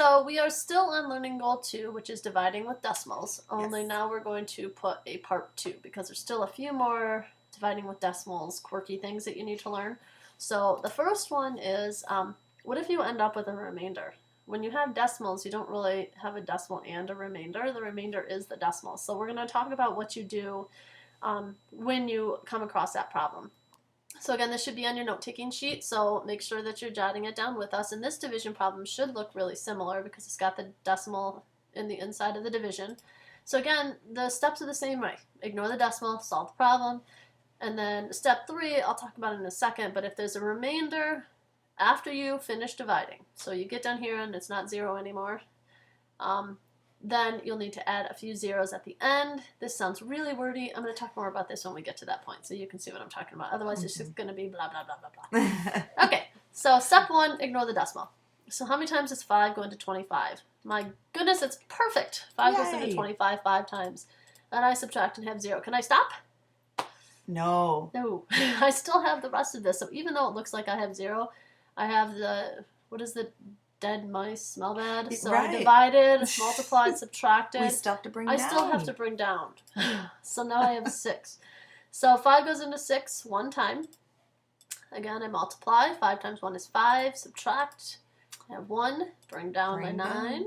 So we are still on learning goal 2, which is dividing with decimals, only Yes. now we're going to put a part 2 because there's still a few more dividing with decimals, quirky things that you need to learn. So the first one is, what if you end up with a remainder? When you have decimals, you don't really have a decimal and a remainder. The remainder is the decimal. So we're going to talk about what you do when you come across that problem. So again, this should be on your note-taking sheet, so make sure that you're jotting it down with us. And this division problem should look really similar because it's got the decimal in the inside of the division. So again, the steps are the same way. Ignore the decimal, solve the problem. And then step 3, I'll talk about in a second, but if there's a remainder after you finish dividing, so you get down here and it's not 0 anymore, then you'll need to add a few zeros at the end. This sounds really wordy. I'm going to talk more about this when we get to that point so you can see what I'm talking about. Otherwise, it's just going to be blah, blah, blah, blah, blah. Okay, so step 1, ignore the decimal. So how many times does 5 go into 25? My goodness, it's perfect. 5 goes into 25 5 times. And I subtract and have 0. Can I stop? No. No. I still have the rest of this. So even though it looks like I have 0, I have the, what is the dead mice smell bad? So Right. I divided, multiplied, subtracted. We still have to bring down. I still have to bring down. So now I have 6. So 5 goes into 6 one time. Again, I multiply. 5 times 1 is 5. Subtract. I have 1. Bring down my 9.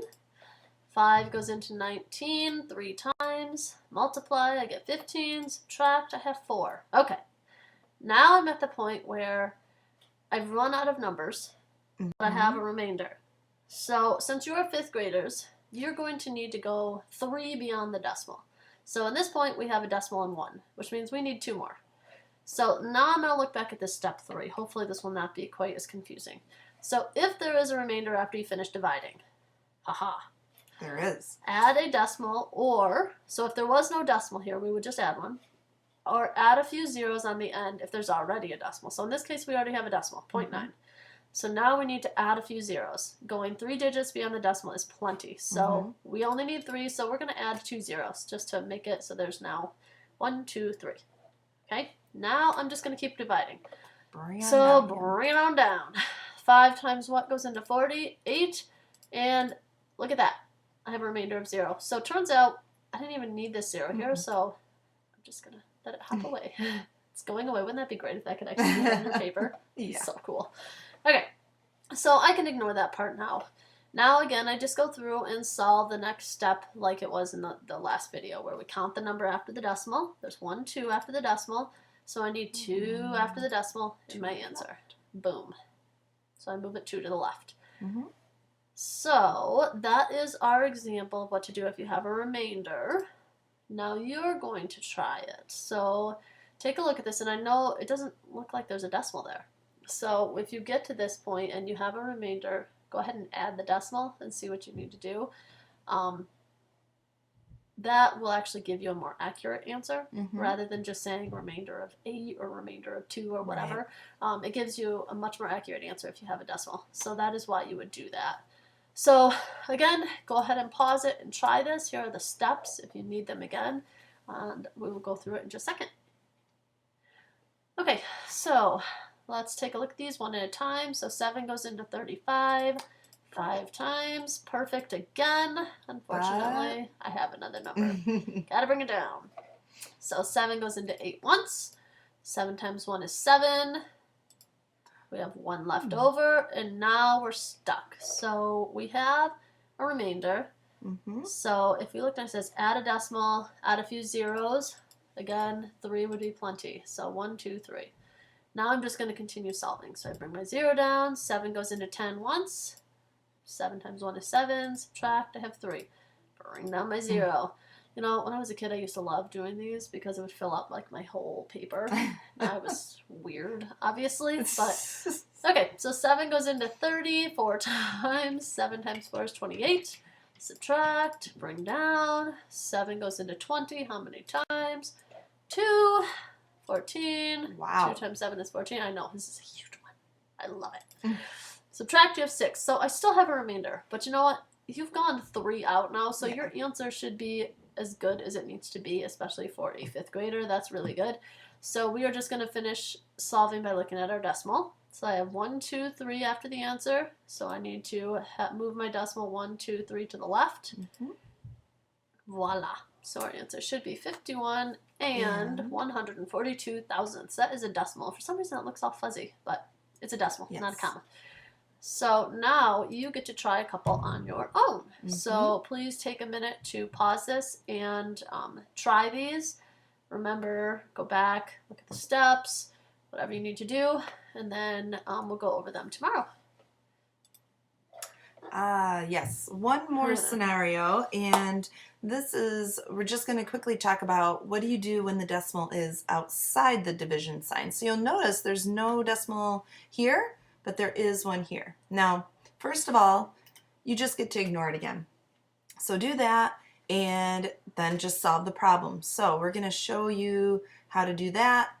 5 goes into 19 3 times. Multiply. I get 15. Subtract. I have 4. Okay. Now I'm at the point where I've run out of numbers, but I have a remainder. So since you're 5th graders, you're going to need to go 3 beyond the decimal. So at this point, we have a decimal and 1, which means we need 2 more. So now I'm going to look back at this step 3. Hopefully this will not be quite as confusing. So if there is a remainder after you finish dividing, haha. There is. Add a decimal, or, so if there was no decimal here, we would just add one. Or add a few zeros on the end if there's already a decimal. So in this case, we already have a decimal, 0.9. So now we need to add a few zeros. Going 3 digits beyond the decimal is plenty. So we only need 3, so we're going to add 2 zeros just to make it so there's now 1, 2, 3. Okay, now I'm just going to keep dividing. Bring it on down. 5 times what goes into 40? 8. And look at that. I have a remainder of 0. So it turns out I didn't even need this 0 here, so I'm just going to let it hop away. It's going away. Wouldn't that be great if that could actually be on your paper? Yeah. So cool. Okay, so I can ignore that part now. Now again, I just go through and solve the next step like it was in the last video where we count the number after the decimal. There's 1, 2 after the decimal, so I need 2 after the decimal in my answer. Boom. So I move it 2 to the left. So that is our example of what to do if you have a remainder. Now you're going to try it. So take a look at this, and I know it doesn't look like there's a decimal there. So if you get to this point and you have a remainder, go ahead and add the decimal and see what you need to do. That will actually give you a more accurate answer rather than just saying remainder of 8 or remainder of 2 or whatever. Right. It gives you a much more accurate answer if you have a decimal. So that is why you would do that. So again, go ahead and pause it and try this. Here are the steps if you need them again. And we will go through it in just a second. Okay, so let's take a look at these one at a time. So 7 goes into 35, 5 times. Perfect again. Unfortunately, I have another number. Gotta bring it down. So 7 goes into 8 once. 7 times 1 is 7. We have 1 left over, and now we're stuck. So we have a remainder. So if we look at it, it says add a decimal, add a few zeros. Again, 3 would be plenty. So 1, 2, 3. Now I'm just going to continue solving. So I bring my 0 down. 7 goes into 10 once. 7 times 1 is 7. Subtract. I have 3. Bring down my 0. You know, when I was a kid, I used to love doing these because it would fill up like my whole paper. I was weird, obviously, but okay. So 7 goes into 30 4 times. 7 times 4 is 28. Subtract, bring down. 7 goes into 20. How many times? 2. 14. Wow. 2 times 7 is 14. I know, this is a huge one. I love it. Subtract, you have 6. So I still have a remainder, but you know what? You've gone 3 out now, so your answer should be as good as it needs to be, especially for a 5th grader. That's really good. So we are just going to finish solving by looking at our decimal. So I have 1, 2, 3 after the answer. So I need to move my decimal 1, 2, 3 to the left. Voila. So our answer should be 51 and 142 thousandths. That is a decimal. For some reason it looks all fuzzy, but it's a decimal, not a comma. So now you get to try a couple on your own. So please take a minute to pause this and try these. Remember, go back, look at the steps, whatever you need to do, and then we'll go over them tomorrow. Yes, one more scenario, and this is, we're just going to quickly talk about what do you do when the decimal is outside the division sign. So you'll notice there's no decimal here, but there is one here. Now, first of all, you just get to ignore it again. So do that, and then just solve the problem. So we're going to show you how to do that.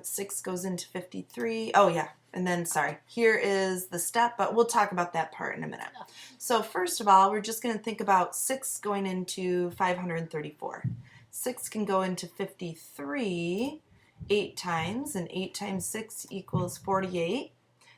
6 goes into 53. Oh, yeah. And then, sorry, here is the step, but we'll talk about that part in a minute. So first of all, we're just going to think about 6 going into 534. 6 can go into 53 8 times, and 8 times 6 equals 48.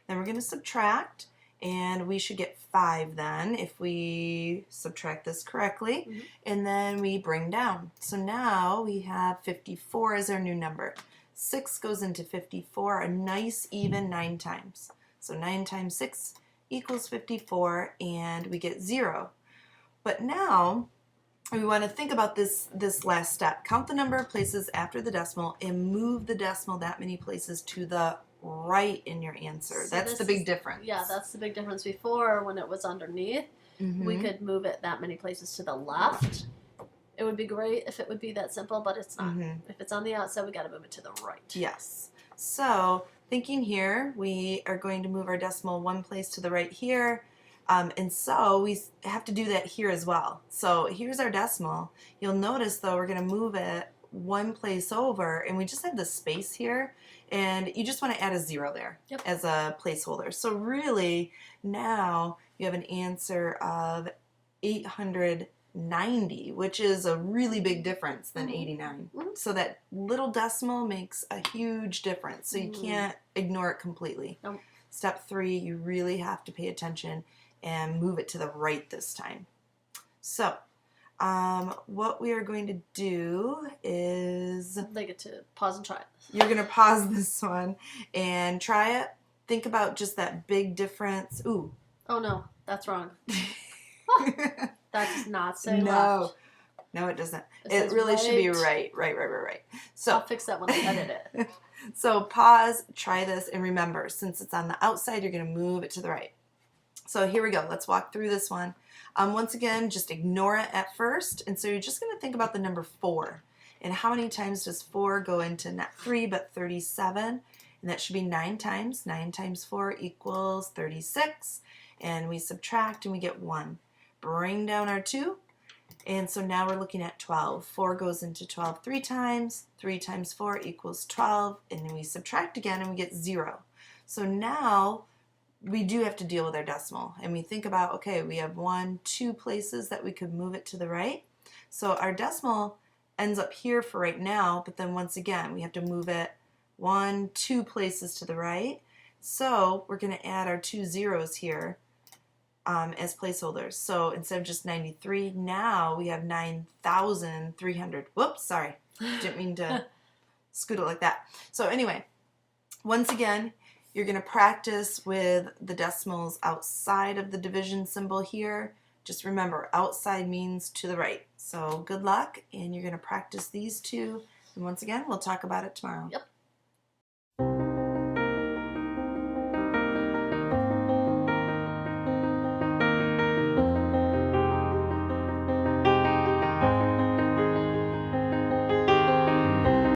Then we're going to subtract, and we should get 5 then if we subtract this correctly. And then we bring down. So now we have 54 as our new number. 6 goes into 54, a nice even 9 times. So 9 times 6 equals 54, and we get 0. But now we want to think about this last step. Count the number of places after the decimal and move the decimal that many places to the right in your answer. So that's the big difference. Yeah, that's the big difference. Before, when it was underneath, we could move it that many places to the left. It would be great if it would be that simple, but it's not. If it's on the outside, we got to move it to the right. Yes. So thinking here, we are going to move our decimal one place to the right here. And so we have to do that here as well. So here's our decimal. You'll notice, though, we're going to move it one place over, and we just have the space here. And you just want to add a 0 there as a placeholder. So really, now you have an answer of 890, which is a really big difference than 89. So that little decimal makes a huge difference. So you can't ignore it completely. Step 3, you really have to pay attention and move it to the right this time. So what we are going to do is... They get to pause and try it. You're going to pause this one and try it. Think about just that big difference. Ooh. Oh, no. That's wrong. That does not say left. No, it doesn't. It really should be right. So I'll fix that when I edit it. So pause, try this, and remember, since it's on the outside, you're going to move it to the right. So here we go. Let's walk through this one. Once again, just ignore it at first. And so you're just going to think about the number 4. And how many times does 4 go into not 3, but 37? And that should be 9 times. 9 times 4 equals 36. And we subtract, and we get 1. Bring down our 2. And so now we're looking at 12. 4 goes into 12 3 times. 3 times 4 equals 12. And then we subtract again, and we get 0. So now we do have to deal with our decimal. And we think about, okay, we have 1, 2 places that we could move it to the right. So our decimal ends up here for right now, but then once again, we have to move it 1, 2 places to the right. So we're going to add our 2 zeros here as placeholders. So instead of just 93, now we have 9,300. Whoops, sorry. Didn't mean to scoot it like that. So anyway, once again, you're going to practice with the decimals outside of the division symbol here. Just remember, outside means to the right. So good luck, and you're going to practice these two. And once again, we'll talk about it tomorrow. Yep.